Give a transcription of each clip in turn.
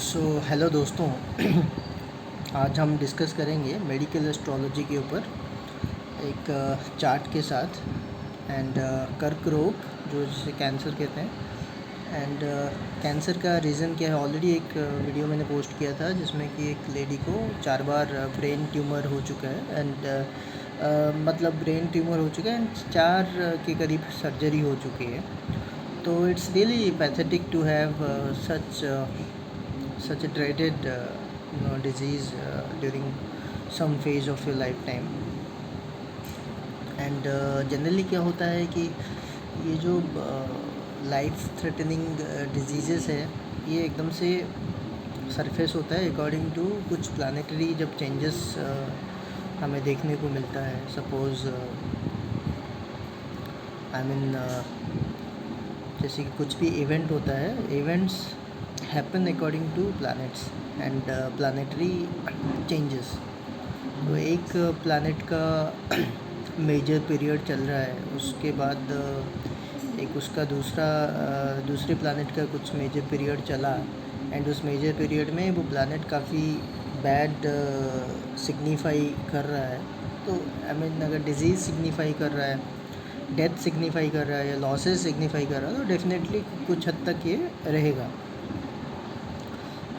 So hello दोस्तों। आज हम डिस्कस करेंगे मेडिकल एस्ट्रोलॉजी के ऊपर एक चार्ट के साथ एंड कर्क रोग जो जिसे कैंसर कहते हैं एंड कैंसर का रीज़न क्या है। ऑलरेडी एक वीडियो मैंने पोस्ट किया था जिसमें कि एक लेडी को 4 बार ब्रेन ट्यूमर हो चुका है एंड मतलब ब्रेन ट्यूमर हो चुका है एंड 4 के करीब सर्जरी हो चुकी है। तो it's really pathetic to have such a dreaded disease during some phase of your lifetime and generally क्या होता है कि ये जो लाइफ थ्रेटनिंग डिजीज़ेस है ये एकदम से सरफेस होता है अकॉर्डिंग टू कुछ प्लानिटरी जब चेंजेस हमें देखने को मिलता है। सपोज़ आई मीन जैसे कि कुछ भी इवेंट होता है, events happen according to planets and planetary changes. तो एक प्लैनेट का मेजर पीरियड चल रहा है, उसके बाद एक उसका दूसरे प्लैनेट का कुछ मेजर पीरियड चला एंड उस मेजर पीरियड में वो प्लैनेट काफ़ी बैड सिग्निफाई कर रहा है। तो आई मीन अगर डिजीज़ सिग्निफाई कर रहा है, डेथ सिग्निफाई कर रहा है या लॉसेस सिग्निफाई कर रहा है तो डेफिनेटली कुछ हद तक ये रहेगा।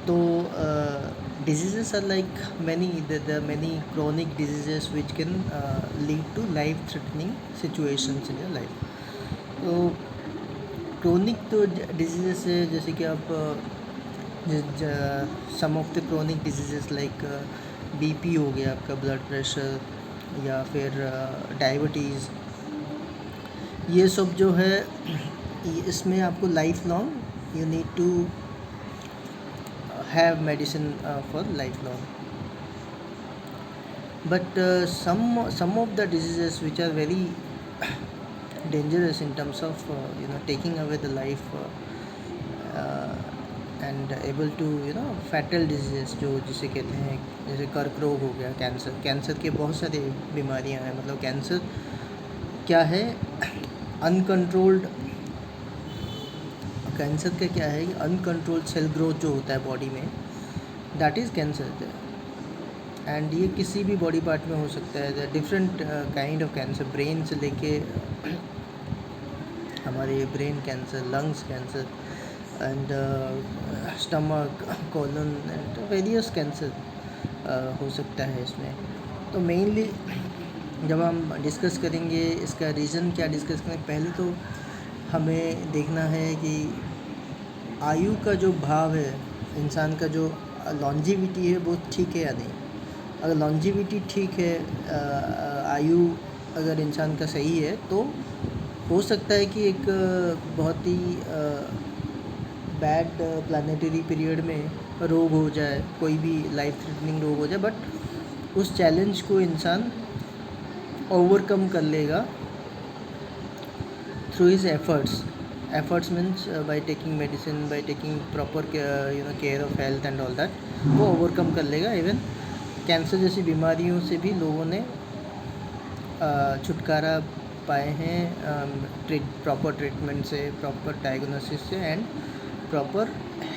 तो diseases are like many the many chronic diseases which can lead to life threatening situations in your life। तो क्रोनिक तो डिजीज़ेस है जैसे कि आप some of the chronic diseases like BP हो गया, आपका ब्लड प्रेशर या फिर डायबिटीज़, ये सब जो है इसमें आपको life long you need to have medicine for lifelong, but some of the diseases which are very dangerous in terms of taking away the life and able to fatal diseases जो जिसे कहते हैं, जैसे कर्क रोग हो गया, कैंसर के बहुत सारी बीमारियां हैं। मतलब कैंसर क्या है, अनकंट्रोल्ड कैंसर का क्या है, अनकंट्रोल्ड सेल ग्रोथ जो होता है बॉडी में, दैट इज़ कैंसर। एंड ये किसी भी बॉडी पार्ट में हो सकता है। Different kind of cancer, brain से लेके हमारे brain cancer, lungs cancer and stomach, colon and various cancer हो सकता है इसमें। तो मेनली जब हम डिस्कस करेंगे इसका रीज़न क्या डिस्कस करेंगे, पहले तो हमें देखना है कि आयु का जो भाव है, इंसान का जो लॉन्जिविटी है वो ठीक है या नहीं। अगर लॉन्जिविटी ठीक है, आयु अगर इंसान का सही है, तो हो सकता है कि एक बहुत ही बैड प्लानिटरी पीरियड में रोग हो जाए, कोई भी लाइफ थ्रेटनिंग रोग हो जाए, बट उस चैलेंज को इंसान ओवरकम कर लेगा through his efforts means by taking medicine, by taking proper care of health and all that, वो ओवरकम कर लेगा। इवन कैंसर जैसी बीमारियों से भी लोगों ने छुटकारा पाए हैं प्रॉपर ट्रीटमेंट से, प्रॉपर डायग्नोसिस से एंड प्रॉपर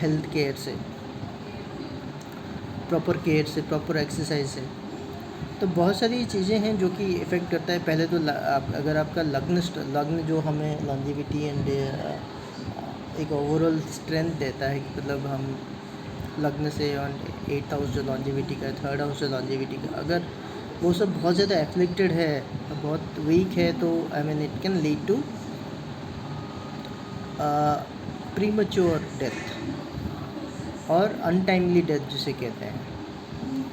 हेल्थ केयर से, प्रॉपर एक्सरसाइज से। तो बहुत सारी चीज़ें हैं जो कि इफ़ेक्ट करता है। पहले तो अगर आपका लग्न जो हमें लॉन्जिविटी एंड एक ओवरऑल स्ट्रेंथ देता है कि मतलब हम लग्न से 8th हाउस जो लॉन्जिविटी का है, 3rd हाउस जो लॉन्जिविटी का, अगर वो सब बहुत ज़्यादा एफ्लिक्टेड है, बहुत वीक है, तो I mean it can lead to premature death और अनटाइमली डेथ जिसे कहते हैं।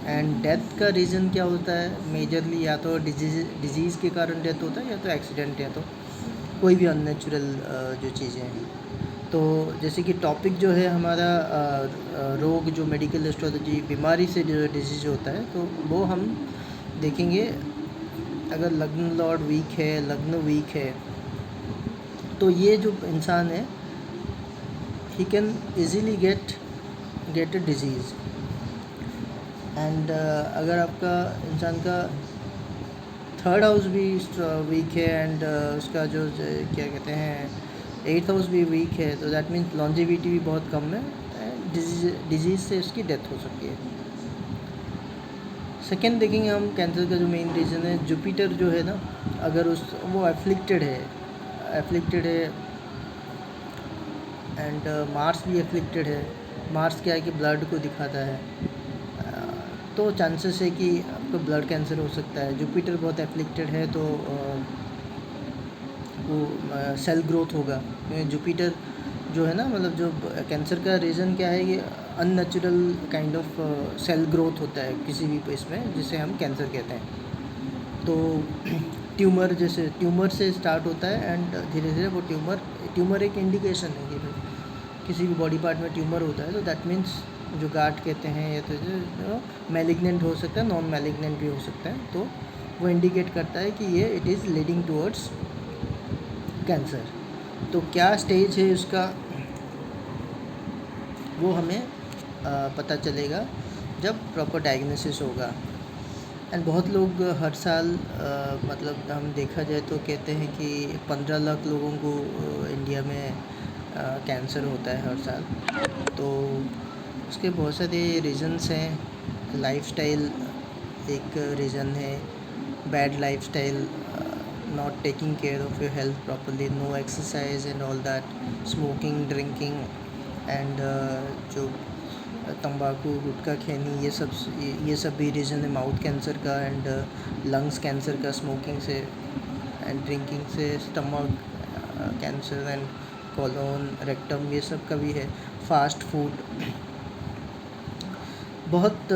एंड डेथ का रीज़न क्या होता है, मेजरली या तो डिजीज़ के कारण डेथ होता है, या तो एक्सीडेंट, या तो कोई भी अननेचुरल जो चीज़ें हैं। तो जैसे कि टॉपिक जो है हमारा रोग, जो मेडिकल एस्ट्रोलॉजी बीमारी से जो डिजीज़ होता है, तो वो हम देखेंगे। अगर लग्न लॉर्ड वीक है, लग्न वीक है, तो ये जो इंसान है he can easily get a disease. And अगर आपका इंसान का 3rd हाउस भी वीक है एंड उसका जो क्या कहते हैं 8th हाउस भी वीक है, तो दैट मीन्स लॉन्जिविटी भी बहुत कम है। डिजीज़ से उसकी डेथ हो सकती है। सेकेंड देखेंगे हम कैंसर का जो मेन रीज़न है, जुपिटर जो है ना, अगर वो एफ्लिक्टेड है एंड मार्स भी एफ्लिक्टेड है। मार्स क्या है कि ब्लड को दिखाता है, तो चांसेस है कि आपको ब्लड कैंसर हो सकता है। जुपिटर बहुत एफ्लिक्टेड है तो वो सेल ग्रोथ होगा। जुपिटर जो है ना, मतलब जो कैंसर का रीज़न क्या है, ये unnatural kind of cell growth होता है किसी भी इसमें, जिसे हम कैंसर कहते हैं। तो ट्यूमर से स्टार्ट होता है एंड धीरे धीरे वो ट्यूमर एक इंडिकेशन है कि किसी भी बॉडी पार्ट में ट्यूमर होता है, तो दैट मीन्स जो गांठ कहते हैं, या तो जो मैलिग्नेंट हो सकता है, नॉन मैलिग्नेंट भी हो सकता है, तो वो इंडिकेट करता है कि ये it is leading towards cancer. तो क्या स्टेज है उसका, वो हमें पता चलेगा जब प्रॉपर डायग्नोसिस होगा। एंड बहुत लोग हर साल मतलब हम देखा जाए तो कहते हैं कि 15 लाख लोगों को इंडिया में कैंसर होता है हर साल। तो उसके बहुत सारे रीज़न्स हैं। लाइफस्टाइल एक रीज़न है, bad lifestyle, not taking care of your health properly, no exercise and all that, smoking, drinking and जो तंबाकू, गुटखा खैनी, ये सब भी रीज़न है माउथ कैंसर का एंड लंग्स कैंसर का, स्मोकिंग से एंड ड्रिंकिंग से, stomach cancer and colon, rectum, ये सब का भी है। फास्ट फूड, बहुत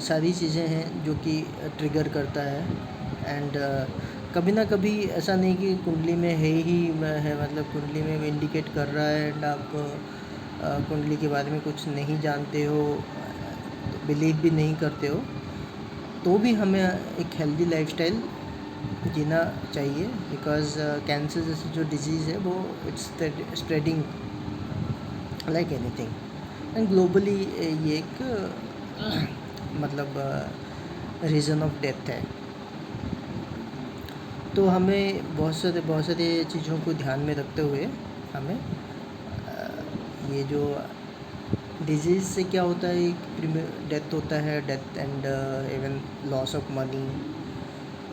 सारी चीज़ें हैं जो कि ट्रिगर करता है। एंड कभी ना कभी ऐसा नहीं कि कुंडली में है, मतलब कुंडली में इंडिकेट कर रहा है एंड आप कुंडली के बारे में कुछ नहीं जानते हो, बिलीव भी नहीं करते हो, तो भी हमें एक हेल्दी लाइफस्टाइल जीना चाहिए। बिकॉज कैंसर जैसे जो डिजीज़ है वो it's spreading like anything and globally ये एक मतलब रीज़न ऑफ डेथ है। तो हमें बहुत सारे चीज़ों को ध्यान में रखते हुए हमें ये जो डिजीज़ से क्या होता है, एक डेथ होता है, death and even loss of money,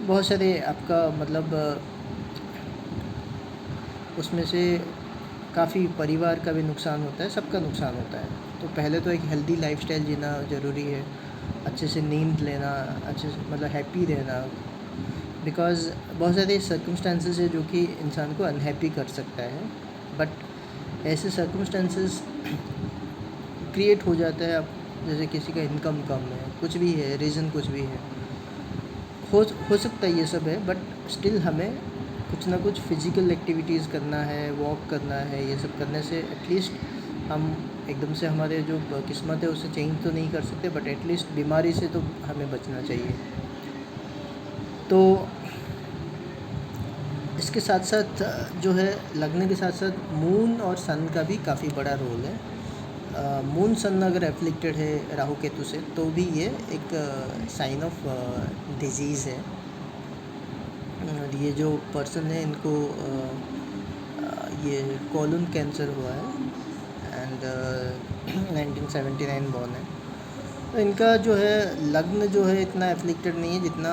बहुत सारे आपका मतलब उसमें से काफ़ी परिवार का भी नुकसान होता है, सबका नुकसान होता है। तो पहले तो एक हेल्दी लाइफस्टाइल जीना ज़रूरी है, अच्छे से नींद लेना, अच्छे से मतलब हैप्पी रहना। बिकॉज़ बहुत सारे सर्कमस्टेंसेस है जो कि इंसान को अनहैप्पी कर सकता है, बट ऐसे सर्कमस्टेंसेस क्रिएट हो जाता है। अब जैसे किसी का इनकम कम है, कुछ भी है, रीज़न कुछ भी है, हो सकता है ये सब है, बट स्टिल हमें कुछ ना कुछ फिज़िकल एक्टिविटीज़ करना है, वॉक करना है। ये सब करने से एटलीस्ट हम एकदम से हमारे जो किस्मत है उसे चेंज तो नहीं कर सकते, बट एटलीस्ट बीमारी से तो हमें बचना चाहिए। तो इसके साथ साथ जो है, लग्न के साथ साथ मून और सन का भी काफ़ी बड़ा रोल है। मून सन अगर एफ्लिक्टेड है राहु केतु से, तो भी ये एक साइन ऑफ डिजीज़ है। और ये जो पर्सन है, इनको ये कोलन कैंसर हुआ है एंड 1979 बॉर्न है। तो इनका जो है लग्न जो है इतना एफ्लिक्टेड नहीं है जितना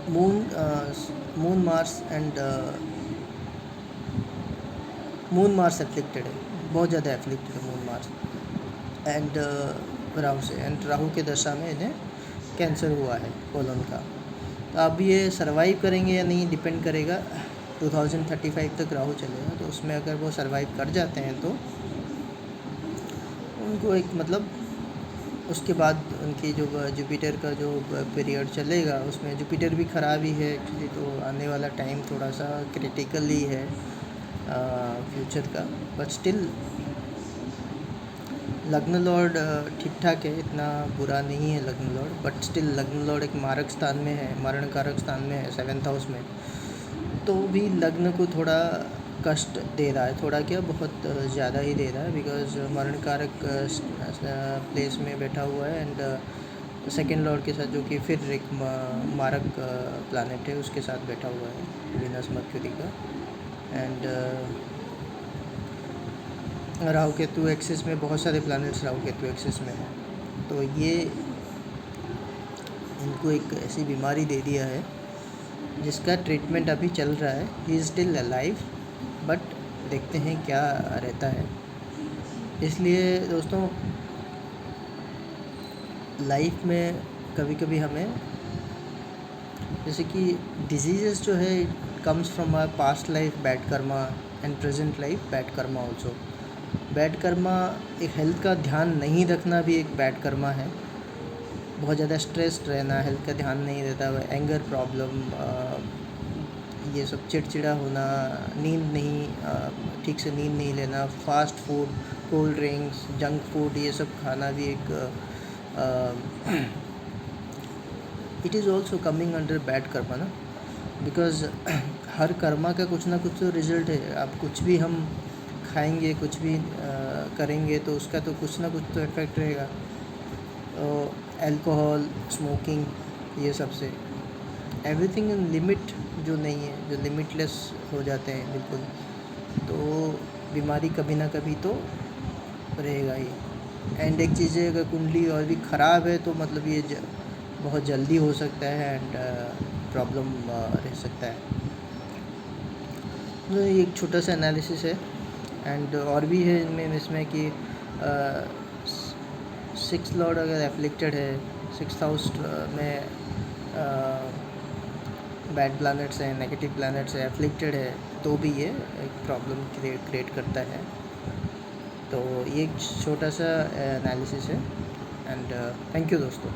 मून मार्स एफ्लिक्टेड है, बहुत ज़्यादा एफ्लिक्टेड है मून मार्स एंड राहु से। एंड राहु के दशा में इन्हें कैंसर हुआ है कोलन का। तो अब ये सर्वाइव करेंगे या नहीं डिपेंड करेगा। 2035 तक राहु चलेगा, तो उसमें अगर वो सर्वाइव कर जाते हैं तो उनको एक मतलब उसके बाद उनकी जो जुपिटर का जो पीरियड चलेगा, उसमें जुपिटर भी ख़राब ही है एक्चुअली। तो आने वाला टाइम थोड़ा सा क्रिटिकल ही है फ्यूचर का, बट स्टिल लग्न लॉर्ड ठीक ठाक है, इतना बुरा नहीं है लग्न लॉर्ड, बट स्टिल लग्न लॉर्ड एक मारक स्थान में है, मरणकारक स्थान में है, 7th हाउस में। तो भी लग्न को थोड़ा कष्ट दे रहा है, थोड़ा क्या बहुत ज़्यादा ही दे रहा है। बिकॉज मरणकारक प्लेस में बैठा हुआ है एंड सेकेंड लॉर्ड के साथ, जो कि फिर एक मारक प्लानट है, उसके साथ बैठा हुआ है, वीनस मर्क्यूरी का। एंड राहु केतु एक्सिस में बहुत सारे प्लैनेट्स राहु केतु एक्सिस में हैं, तो ये इनको एक ऐसी बीमारी दे दिया है जिसका ट्रीटमेंट अभी चल रहा है। He is still alive, but देखते हैं क्या रहता है। इसलिए दोस्तों, लाइफ में कभी कभी हमें, जैसे कि डिजीज़ जो है comes from our past life bad karma and present life bad karma also. Bad karma, एक हेल्थ का ध्यान नहीं रखना भी एक बैड कर्मा है। बहुत ज़्यादा स्ट्रेस्ड रहना, हेल्थ का ध्यान नहीं देता, एंगर प्रॉब्लम, ये सब चिड़चिड़ा होना, नींद नहीं, ठीक से नींद नहीं लेना, fast food, cold drinks, junk food, ये सब खाना भी एक it is also coming under bad Karma ना, बिकॉज हर कर्मा का कुछ ना कुछ तो रिजल्ट है। अब कुछ भी हम खाएंगे, कुछ भी करेंगे, तो उसका तो कुछ ना कुछ तो इफेक्ट रहेगा। अल्कोहल, स्मोकिंग, ये सब से एवरीथिंग इन लिमिट जो नहीं है, जो लिमिटलेस हो जाते हैं बिल्कुल, तो बीमारी कभी ना कभी तो रहेगा ही। एंड एक चीज़ है, अगर कुंडली और भी ख़राब है तो मतलब ये बहुत जल्दी हो सकता है एंड प्रॉब्लम रह सकता है। तो ये एक छोटा सा एनालिसिस है। एंड और भी है इनमें, इसमें कि 6 लॉर्ड अगर एफ्लिक्टेड है, 6th हाउस में बैड प्लैनेट्स हैं, नेगेटिव प्लैनेट्स है, एफ्लिक्टेड है, तो भी ये एक प्रॉब्लम क्रिएट करता है। तो ये एक छोटा सा एनालिसिस है। एंड थैंक यू दोस्तों।